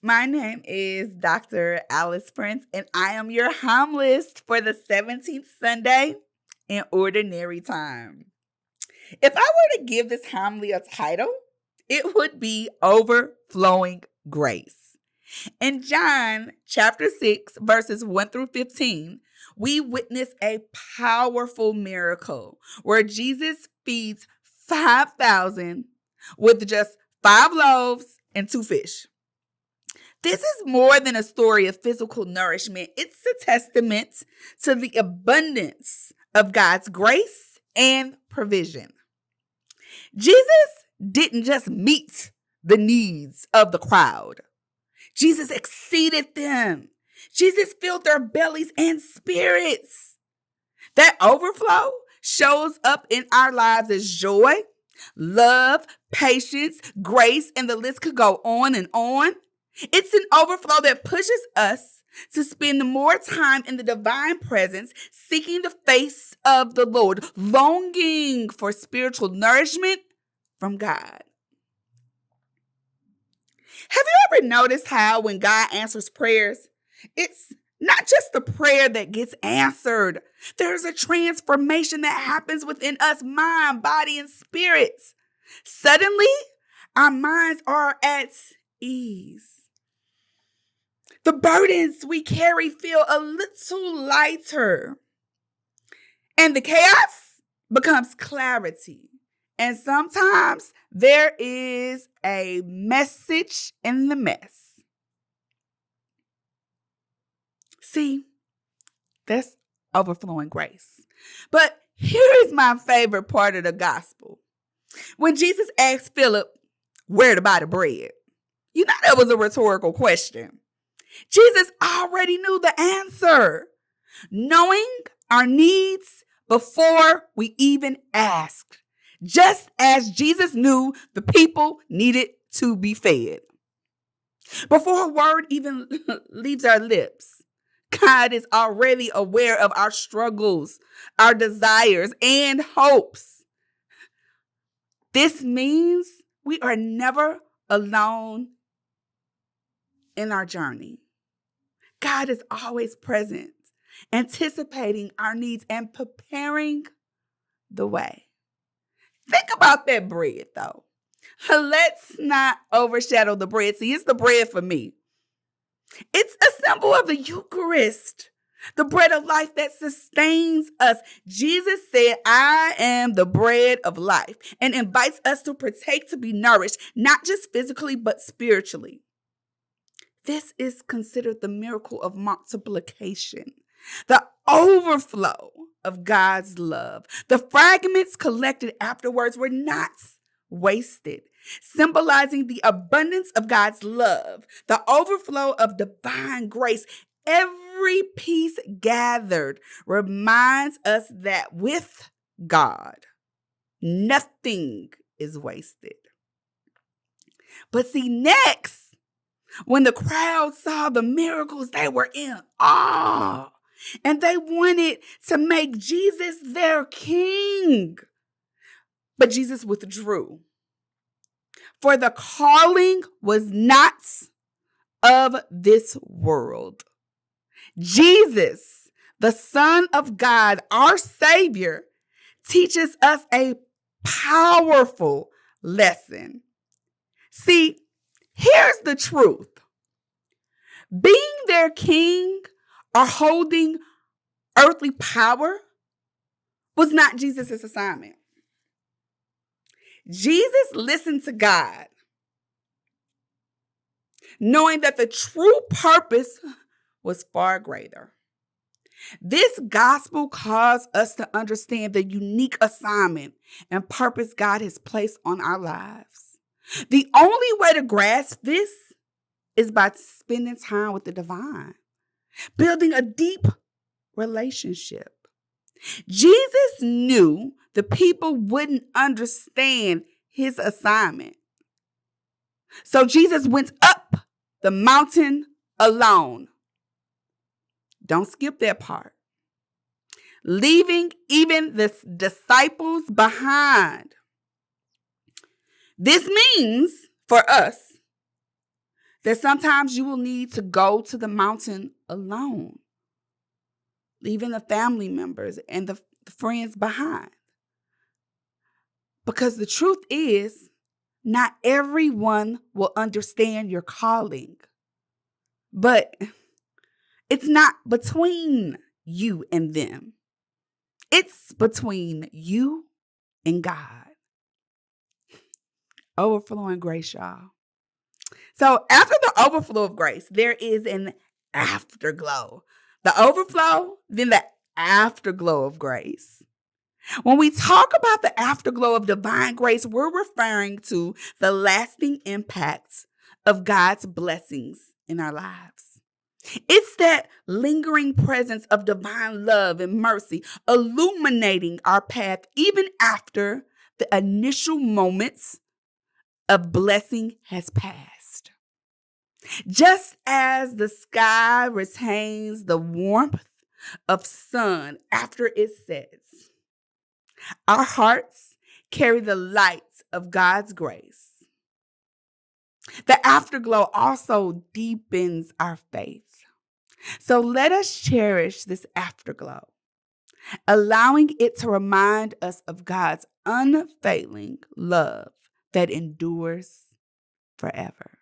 My name is Dr. Alice Prince, and I am your homilist for the 17th Sunday in Ordinary Time. If I were to give this homily a title, it would be Overflowing Grace. In John chapter 6, verses 1 through 15, we witness a powerful miracle where Jesus feeds 5,000 with just 5 loaves and 2 fish. This is more than a story of physical nourishment. It's a testament to the abundance of God's grace and provision. Jesus didn't just meet the needs of the crowd. Jesus exceeded them. Jesus filled their bellies and spirits. That overflow shows up in our lives as joy, love, patience, grace, and the list could go on and on. It's an overflow that pushes us to spend more time in the divine presence, seeking the face of the Lord, longing for spiritual nourishment from God. Have you ever noticed how when God answers prayers, it's not just the prayer that gets answered. There's a transformation that happens within us, mind, body, and spirit. Suddenly, our minds are at ease. The burdens we carry feel a little lighter. And the chaos becomes clarity. And sometimes there is a message in the mess. See, that's overflowing grace. But here is my favorite part of the gospel. When Jesus asked Philip where to buy the bread, you know that was a rhetorical question. Jesus already knew the answer, knowing our needs before we even asked, just as Jesus knew the people needed to be fed. Before a word even leaves our lips, God is already aware of our struggles, our desires, and hopes. This means we are never alone in our journey. God is always present, anticipating our needs and preparing the way. Think about that bread, though. Let's not overshadow the bread. See, it's the bread for me. It's a symbol of the Eucharist, the bread of life that sustains us. Jesus said, I am the bread of life, and invites us to partake to be nourished, not just physically, but spiritually. This is considered the miracle of multiplication, the overflow of God's love. The fragments collected afterwards were not wasted, symbolizing the abundance of God's love, the overflow of divine grace. Every piece gathered reminds us that with God, nothing is wasted. But see, next, when the crowd saw the miracles, they were in awe, and they wanted to make Jesus their king. But Jesus withdrew, for the calling was not of this world. Jesus, the Son of God, our Savior, teaches us a powerful lesson. See, here's the truth. Being their king or holding earthly power was not Jesus' assignment. Jesus listened to God, knowing that the true purpose was far greater. This gospel calls us to understand the unique assignment and purpose God has placed on our lives. The only way to grasp this is by spending time with the divine, building a deep relationship. Jesus knew the people wouldn't understand his assignment. So Jesus went up the mountain alone. Don't skip that part. Leaving even the disciples behind. This means for us that sometimes you will need to go to the mountain alone, leaving the family members and the friends behind. Because the truth is, not everyone will understand your calling, but it's not between you and them. It's between you and God. Overflowing grace, y'all. So after the overflow of grace, there is an afterglow. The overflow, then the afterglow of grace. When we talk about the afterglow of divine grace, we're referring to the lasting impacts of God's blessings in our lives. It's that lingering presence of divine love and mercy illuminating our path even after the initial moments of blessing has passed. Just as the sky retains the warmth of sun after it sets, our hearts carry the light of God's grace. The afterglow also deepens our faith. So let us cherish this afterglow, allowing it to remind us of God's unfailing love that endures forever.